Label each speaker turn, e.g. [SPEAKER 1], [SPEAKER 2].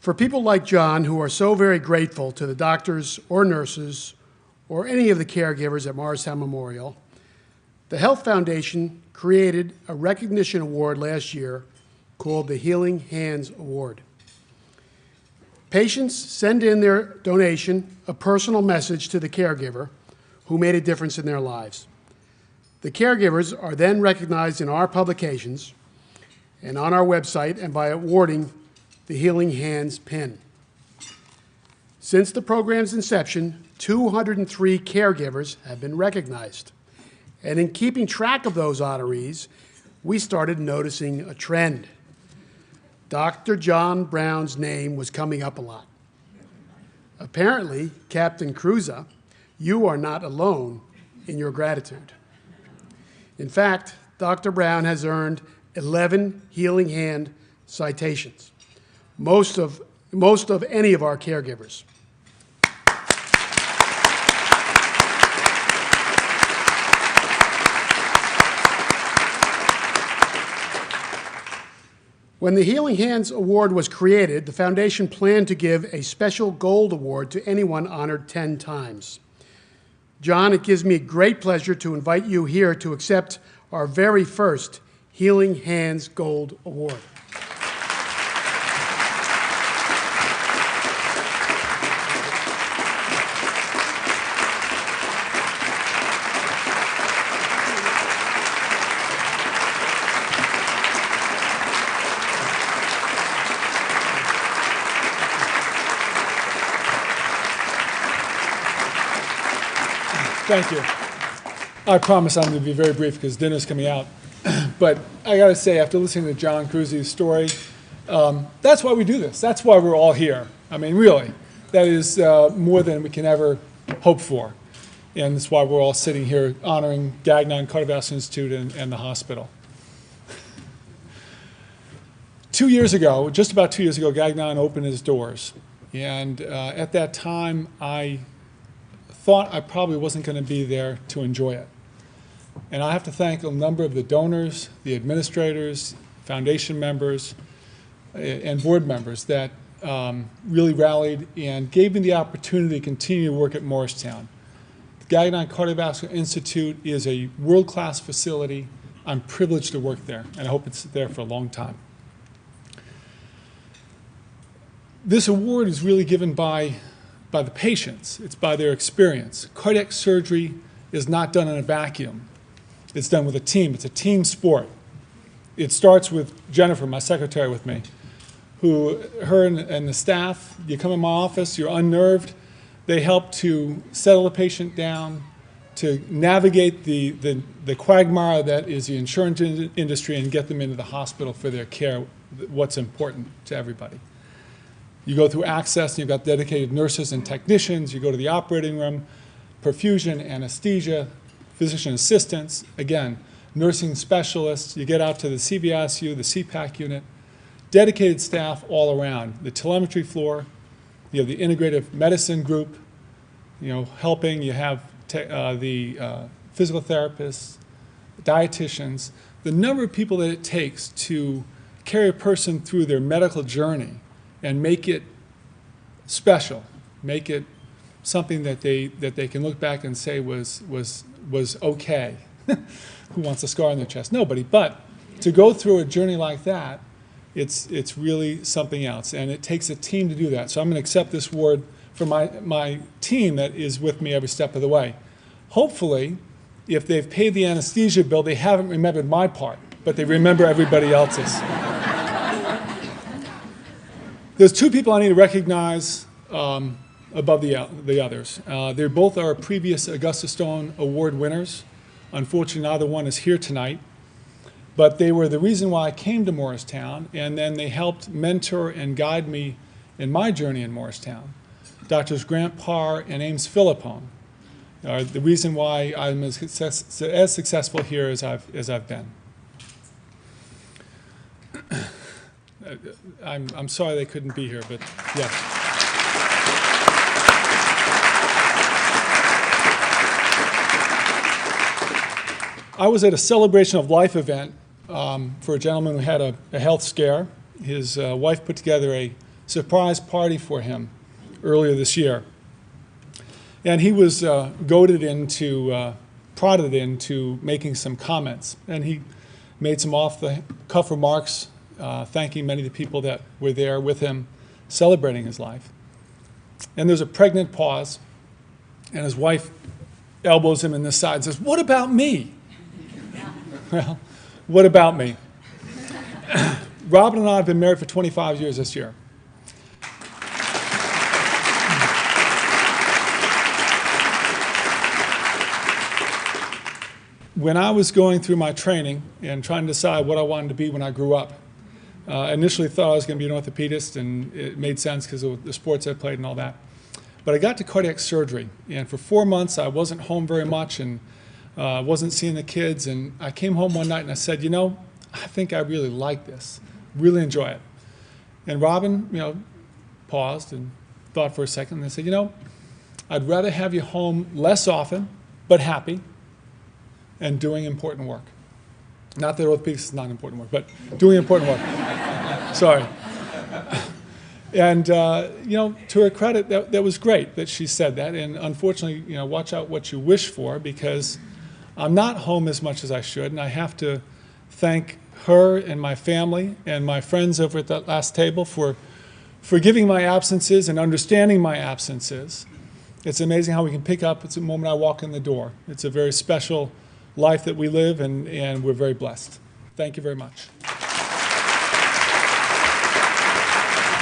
[SPEAKER 1] For people like John who are so very grateful to the doctors or nurses or any of the caregivers at Morristown Memorial, the Health Foundation created a recognition award last year called the Healing Hands Award. Patients send in their donation, a personal message to the caregiver who made a difference in their lives. The caregivers are then recognized in our publications and on our website and by awarding the Healing Hands pin. Since the program's inception, 203 caregivers have been recognized. And in keeping track of those honorees, we started noticing a trend. Dr. John Brown's name was coming up a lot. Apparently, Captain Cruza, you are not alone in your gratitude. In fact, Dr. Brown has earned 11 Healing Hand citations, most of any of our caregivers. When the Healing Hands Award was created, the foundation planned to give a special gold award to anyone honored 10 times. John, it gives me great pleasure to invite you here to accept our very first Healing Hands Gold Award.
[SPEAKER 2] Thank you. I promise I'm going to be very brief because dinner's coming out. But I got to say, after listening to John Cruzy's story, that's why we do this. That's why we're all here. I mean, really, that is more than we can ever hope for. And that's why we're all sitting here honoring Gagnon Cardiovascular Institute and the hospital. 2 years ago, just about 2 years ago, Gagnon opened its doors. And at that time, I thought I probably wasn't going to be there to enjoy it. And I have to thank a number of the donors, the administrators, foundation members, and board members that really rallied and gave me the opportunity to continue to work at Morristown. The Gagnon Cardiovascular Institute is a world-class facility. I'm privileged to work there, and I hope it's there for a long time. This award is really given by the patients. It's by their experience. Cardiac surgery is not done in a vacuum. It's done with a team. It's a team sport. It starts with Jennifer, my secretary with me, her and the staff, you come in my office, you're unnerved. They help to settle the patient down, to navigate the quagmire that is the insurance industry and get them into the hospital for their care, what's important to everybody. You go through access, and you've got dedicated nurses and technicians. You go to the operating room, perfusion, anesthesia, physician assistants, again, nursing specialists. You get out to the CVICU, the CPAC unit, dedicated staff all around. The telemetry floor, you have the integrative medicine group, helping. You have the physical therapists, dietitians. The number of people that it takes to carry a person through their medical journey and make it special, make it something that they can look back and say was okay. Who wants a scar on their chest? Nobody. But to go through a journey like that, it's really something else, and it takes a team to do that. So I'm going to accept this award from my team that is with me every step of the way. Hopefully, if they've paid the anesthesia bill, they haven't remembered my part, but they remember everybody else's. There's two people I need to recognize above the others. They both are previous Augusta Stone Award winners. Unfortunately, neither one is here tonight. But they were the reason why I came to Morristown, and then they helped mentor and guide me in my journey in Morristown. Doctors Grant Parr and Ames Philippone are the reason why I'm as successful here as I've been. I'm sorry they couldn't be here, but yeah. I was at a celebration of life event for a gentleman who had a health scare. His wife put together a surprise party for him earlier this year. And he was prodded into making some comments. And he made some off-the-cuff remarks, thanking many of the people that were there with him, celebrating his life. And there's a pregnant pause, and his wife elbows him in this side and says, "What about me?" Well, what about me? Robin and I have been married for 25 years this year. When I was going through my training and trying to decide what I wanted to be when I grew up, I initially thought I was going to be an orthopedist, and it made sense because of the sports I played and all that. But I got to cardiac surgery, and for 4 months I wasn't home very much and wasn't seeing the kids. And I came home one night and I said, you know, I think I really like this, really enjoy it. And Robin, paused and thought for a second, and they said, you know, I'd rather have you home less often, but happy, and doing important work. Not that orthopedics is not important work, but doing important work. Sorry. And, to her credit, that was great that she said that. And unfortunately, watch out what you wish for, because I'm not home as much as I should. And I have to thank her and my family and my friends over at that last table for forgiving my absences and understanding my absences. It's amazing how we can pick up. It's the moment I walk in the door. It's a very special life that we live, and we're very blessed. Thank you very much.